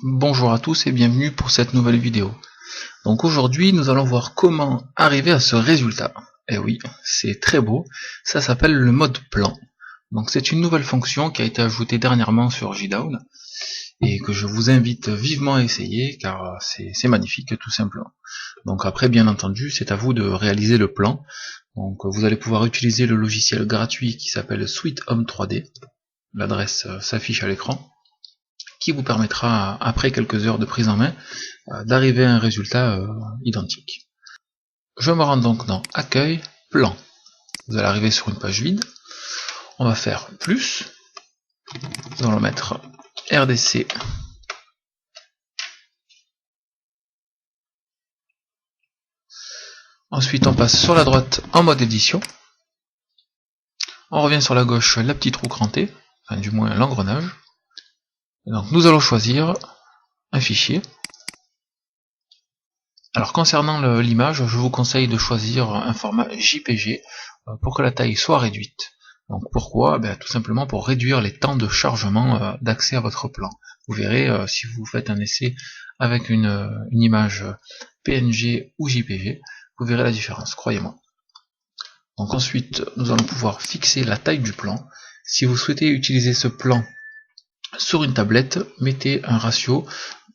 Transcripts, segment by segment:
Bonjour à tous et bienvenue pour cette nouvelle vidéo. Donc aujourd'hui nous allons voir comment arriver à ce résultat. Et oui, c'est très beau, ça s'appelle le mode plan. Donc c'est une nouvelle fonction qui a été ajoutée dernièrement sur JDown et que je vous invite vivement à essayer car c'est magnifique tout simplement. Donc après bien entendu c'est à vous de réaliser le plan. Donc vous allez pouvoir utiliser le logiciel gratuit qui s'appelle Sweet Home 3D. L'adresse s'affiche à l'écran, qui vous permettra, après quelques heures de prise en main, d'arriver à un résultat identique. Je me rends donc dans Accueil, Plan. Vous allez arriver sur une page vide. On va faire plus. Nous allons mettre RDC. Ensuite, on passe sur la droite en mode édition. On revient sur la gauche la petite roue crantée, enfin du moins l'engrenage. Donc nous allons choisir un fichier. Alors concernant l'image, je vous conseille de choisir un format JPG pour que la taille soit réduite. Donc pourquoi? Tout simplement pour réduire les temps de chargement d'accès à votre plan. Vous verrez, si vous faites un essai avec une image PNG ou JPG, vous verrez la différence, croyez-moi. Donc ensuite, nous allons pouvoir fixer la taille du plan. Si vous souhaitez utiliser ce plan sur une tablette, mettez un ratio,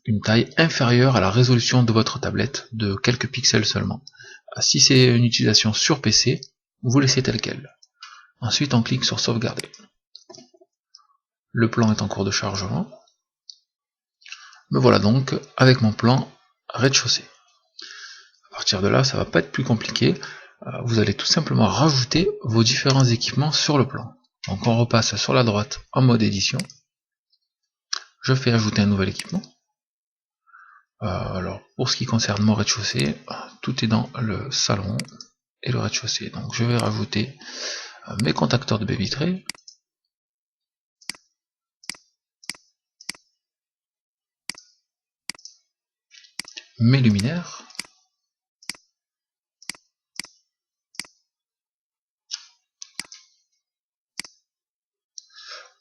une taille inférieure à la résolution de votre tablette, de quelques pixels seulement. Si c'est une utilisation sur PC, vous laissez tel quel. Ensuite, on clique sur sauvegarder. Le plan est en cours de chargement. Me voilà donc avec mon plan rez-de-chaussée. À partir de là, ça va pas être plus compliqué. Vous allez tout simplement rajouter vos différents équipements sur le plan. Donc on repasse sur la droite en mode édition. Je fais ajouter un nouvel équipement. Alors pour ce qui concerne mon rez-de-chaussée, tout est dans le salon et le rez-de-chaussée. Donc je vais rajouter mes contacteurs de baie vitrée, mes luminaires,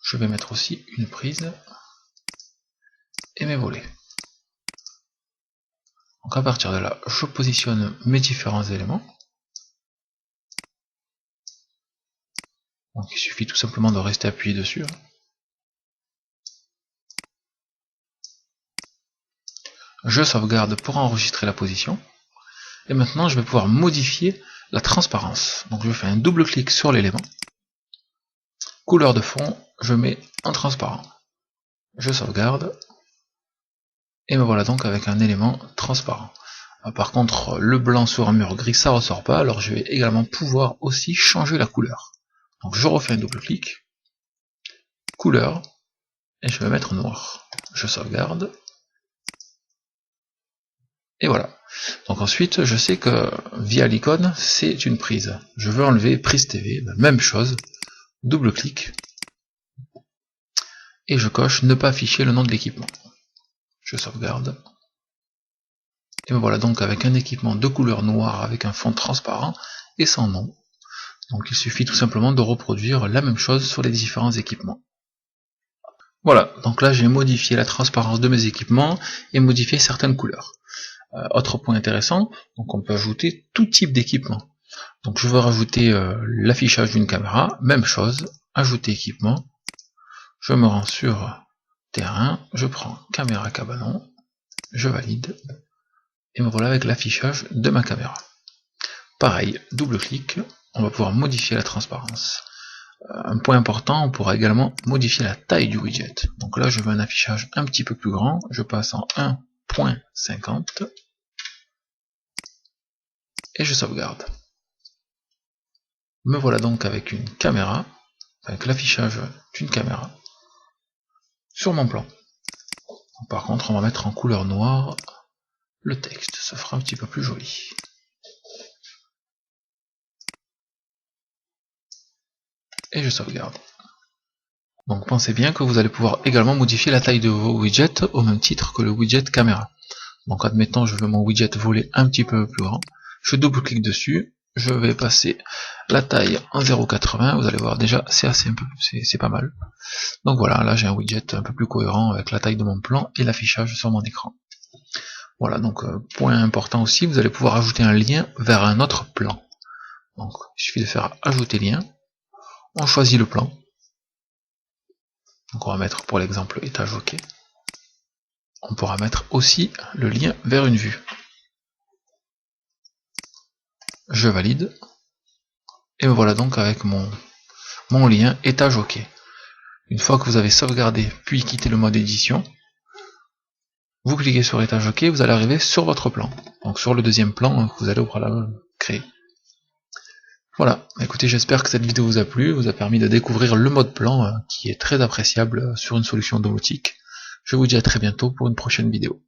je vais mettre aussi une prise et mes volets. Donc à partir de là, je positionne mes différents éléments. Donc il suffit tout simplement de rester appuyé dessus. Je sauvegarde pour enregistrer la position. Et maintenant je vais pouvoir modifier la transparence. Donc je fais un double clic sur l'élément. Couleur de fond, je mets en transparent. Je sauvegarde. Et me voilà donc avec un élément transparent. Par contre, le blanc sur un mur gris, ça ressort pas, alors je vais également pouvoir aussi changer la couleur. Donc je refais un double clic, couleur, et je vais mettre noir. Je sauvegarde. Et voilà. Donc ensuite, je sais que via l'icône, c'est une prise. Je veux enlever prise TV, même chose, double clic, et je coche ne pas afficher le nom de l'équipement. Je sauvegarde. Et me voilà donc avec un équipement de couleur noire avec un fond transparent et sans nom. Donc il suffit tout simplement de reproduire la même chose sur les différents équipements. Voilà, donc là j'ai modifié la transparence de mes équipements et modifié certaines couleurs. Autre point intéressant, donc on peut ajouter tout type d'équipement. Donc je veux rajouter l'affichage d'une caméra, même chose, ajouter équipement, je me rends sur terrain, je prends caméra cabanon, je valide, et me voilà avec l'affichage de ma caméra. Pareil, double clic, on va pouvoir modifier la transparence. Un point important, on pourra également modifier la taille du widget. Donc là je veux un affichage un petit peu plus grand, je passe en 1.50 et je sauvegarde. Me voilà donc avec une caméra, avec l'affichage d'une caméra sur mon plan. Par contre on va mettre en couleur noire le texte, ça fera un petit peu plus joli. Et je sauvegarde. Donc pensez bien que vous allez pouvoir également modifier la taille de vos widgets au même titre que le widget caméra. Donc admettons je veux mon widget volet un petit peu plus grand, je double-clique dessus, je vais passer la taille en 0,80, vous allez voir déjà c'est c'est pas mal. Donc voilà, là j'ai un widget un peu plus cohérent avec la taille de mon plan et l'affichage sur mon écran. Voilà, donc point important aussi, vous allez pouvoir ajouter un lien vers un autre plan. Donc il suffit de faire ajouter lien, on choisit le plan. Donc on va mettre pour l'exemple étage OK. On pourra mettre aussi le lien vers une vue. Je valide. Et me voilà donc avec mon lien étage OK. Une fois que vous avez sauvegardé puis quitté le mode édition, vous cliquez sur étage OK, vous allez arriver sur votre plan. Donc sur le deuxième plan que vous allez au préalable créer. Voilà, écoutez, j'espère que cette vidéo vous a plu, vous a permis de découvrir le mode plan qui est très appréciable sur une solution domotique. Je vous dis à très bientôt pour une prochaine vidéo.